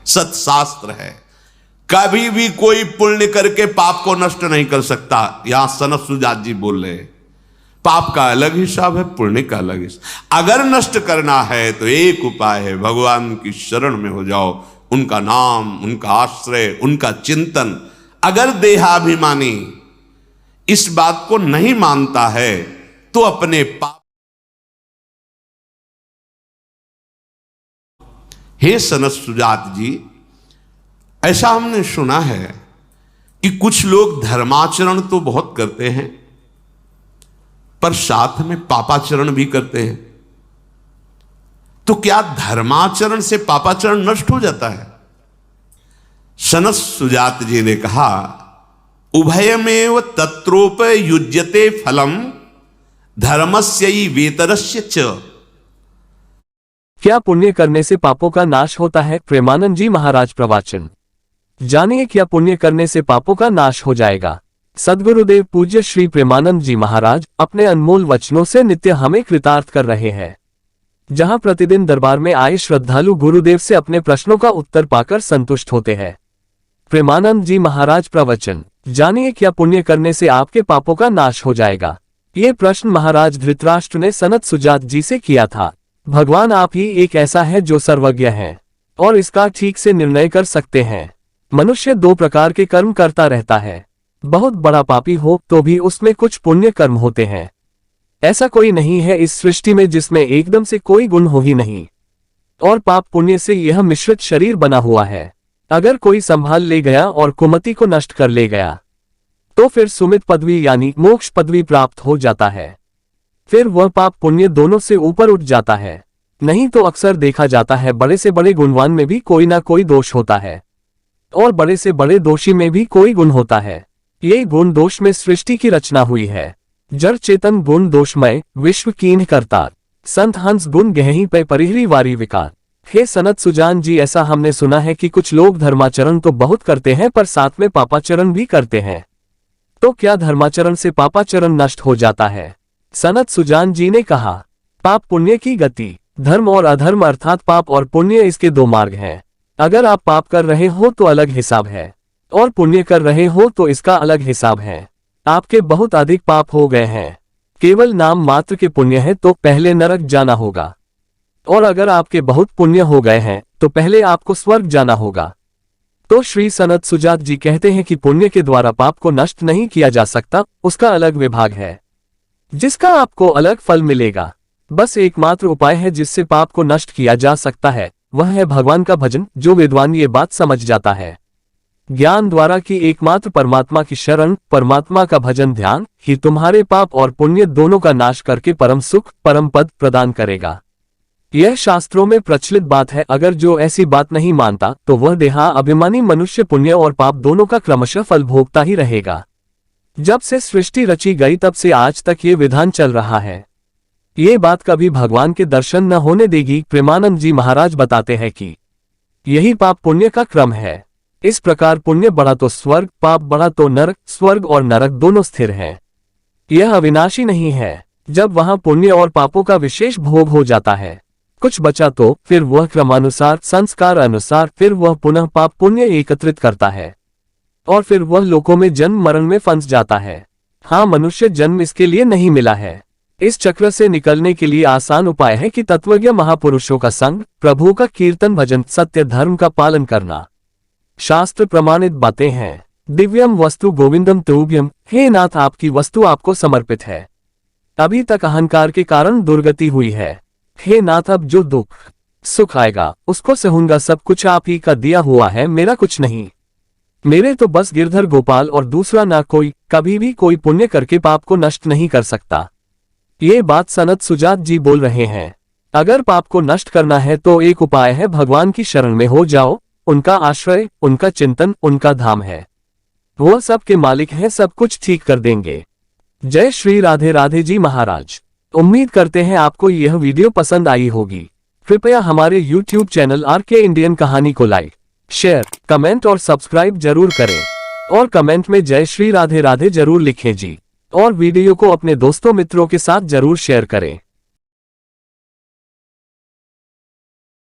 सत्शास्त्र है। कभी भी कोई पुण्य करके पाप को नष्ट नहीं कर सकता। यहां सनत सुजात जी बोल रहे हैं, पाप का अलग हिसाब है, पुण्य का अलग हिसाब। अगर नष्ट करना है तो एक उपाय है, भगवान की शरण में हो जाओ, उनका नाम, उनका आश्रय, उनका चिंतन। अगर देहाभिमानी इस बात को नहीं मानता है तो अपने पाप। हे सनत सुजात जी, ऐसा हमने सुना है कि कुछ लोग धर्माचरण तो बहुत करते हैं पर साथ में पापाचरण भी करते हैं। तो क्या धर्माचरण से पापाचरण नष्ट हो जाता है? सनत सुजात जी ने कहा, उभयमेव तत्रोपयुज्यते फलम धर्मस्यै वेतरस्य च। क्या पुण्य करने से पापों का नाश होता है? प्रेमानंद जी महाराज प्रवचन। जानिए क्या पुण्य करने से पापों का नाश हो जाएगा। सद्गुरुदेव पूज्य श्री प्रेमानंद जी महाराज अपने अनमोल वचनों से नित्य हमें कृतार्थ कर रहे हैं। जहां प्रतिदिन दरबार में आए श्रद्धालु गुरुदेव से अपने प्रश्नों का उत्तर पाकर संतुष्ट होते हैं। प्रेमानंद जी महाराज प्रवचन। जानिए क्या पुण्य करने से आपके पापों का नाश हो जाएगा। ये प्रश्न महाराज धृतराष्ट्र ने सनत सुजात जी से किया था। भगवान आप ही एक ऐसा है जो सर्वज्ञ है और इसका ठीक से निर्णय कर सकते हैं। मनुष्य दो प्रकार के कर्म करता रहता है। बहुत बड़ा पापी हो तो भी उसमें कुछ पुण्य कर्म होते हैं। ऐसा कोई नहीं है इस सृष्टि में जिसमें एकदम से कोई गुण हो ही नहीं। और पाप पुण्य से यह मिश्रित शरीर बना हुआ है। अगर कोई संभाल ले गया और कुमति को नष्ट कर ले गया तो फिर सुमित पदवी यानी मोक्ष पदवी प्राप्त हो जाता है। फिर वह पाप पुण्य दोनों से ऊपर उठ जाता है। नहीं तो अक्सर देखा जाता है बड़े से बड़े गुणवान में भी कोई ना कोई दोष होता है और बड़े से बड़े दोषी में भी कोई गुण होता है। ये गुण दोष में सृष्टि की रचना हुई है। जड़ चेतन गुण दोषमय विश्व कीन्ह करतार, संत हंस गुण गहही पे परिहरी वारी विकार। हे सनत सुजान जी, ऐसा हमने सुना है कि कुछ लोग धर्माचरण तो बहुत करते हैं पर साथ में पापाचरण भी करते हैं। तो क्या धर्माचरण से पापाचरण नष्ट हो जाता है? सनत सुजान जी ने कहा, पाप पुण्य की गति। धर्म और अधर्म अर्थात पाप और पुण्य इसके दो मार्ग हैं। अगर आप पाप कर रहे हो तो अलग हिसाब है और पुण्य कर रहे हो तो इसका अलग हिसाब है। आपके बहुत अधिक पाप हो गए हैं, केवल नाम मात्र के पुण्य है तो पहले नरक जाना होगा। और अगर आपके बहुत पुण्य हो गए हैं तो पहले आपको स्वर्ग जाना होगा। तो श्री सनत सुजात जी कहते हैं कि पुण्य के द्वारा पाप को नष्ट नहीं किया जा सकता, उसका अलग विभाग है जिसका आपको अलग फल मिलेगा। बस एकमात्र उपाय है जिससे पाप को नष्ट किया जा सकता है, वह है भगवान का भजन। जो विद्वान ये बात समझ जाता है ज्ञान द्वारा कि एकमात्र परमात्मा की शरण, परमात्मा का भजन ध्यान ही तुम्हारे पाप और पुण्य दोनों का नाश करके परम सुख, परम पद प्रदान करेगा। यह शास्त्रों में प्रचलित बात है। अगर जो ऐसी बात नहीं मानता तो वह देहा अभिमानी मनुष्य पुण्य और पाप दोनों का क्रमशः फल भोगता ही रहेगा। जब से सृष्टि रची गई तब से आज तक ये विधान चल रहा है। ये बात कभी भगवान के दर्शन न होने देगी। प्रेमानंद जी महाराज बताते हैं कि यही पाप पुण्य का क्रम है। इस प्रकार पुण्य बढ़ा तो स्वर्ग, पाप बढ़ा तो नरक। स्वर्ग और नरक दोनों स्थिर हैं, यह अविनाशी नहीं है। जब वहां पुण्य और पापों का विशेष भोग हो जाता है, कुछ बचा तो फिर वह क्रमानुसार, संस्कार अनुसार फिर वह पुनः पाप पुण्य एकत्रित करता है और फिर वह लोकों में जन्म मरण में फंस जाता है। हाँ, मनुष्य जन्म इसके लिए नहीं मिला है। इस चक्र से निकलने के लिए आसान उपाय है कि तत्वज्ञ महापुरुषों का संग, प्रभु का कीर्तन भजन, सत्य धर्म का पालन करना। शास्त्र प्रमाणित बातें हैं। दिव्यम वस्तु गोविंदम तुभ्यम। हे नाथ, आपकी वस्तु आपको समर्पित है। अभी तक अहंकार के कारण दुर्गति हुई है। हे नाथ, अब जो दुख सुख आएगा उसको सहूंगा। सब कुछ आप ही का दिया हुआ है, मेरा कुछ नहीं। मेरे तो बस गिरधर गोपाल और दूसरा ना कोई। कभी भी कोई पुण्य करके पाप को नष्ट नहीं कर सकता। ये बात सनत सुजात जी बोल रहे हैं। अगर पाप को नष्ट करना है तो एक उपाय है, भगवान की शरण में हो जाओ। उनका आश्रय, उनका चिंतन, उनका धाम है। वो सबके मालिक हैं, सब कुछ ठीक कर देंगे। जय श्री राधे राधे जी महाराज। उम्मीद करते हैं आपको यह वीडियो पसंद आई होगी। कृपया हमारे YouTube चैनल RK इंडियन कहानी को लाइक, शेयर, कमेंट और सब्सक्राइब जरूर करें और कमेंट में जय श्री राधे राधे जरूर लिखें जी। और वीडियो को अपने दोस्तों मित्रों के साथ जरूर शेयर करें।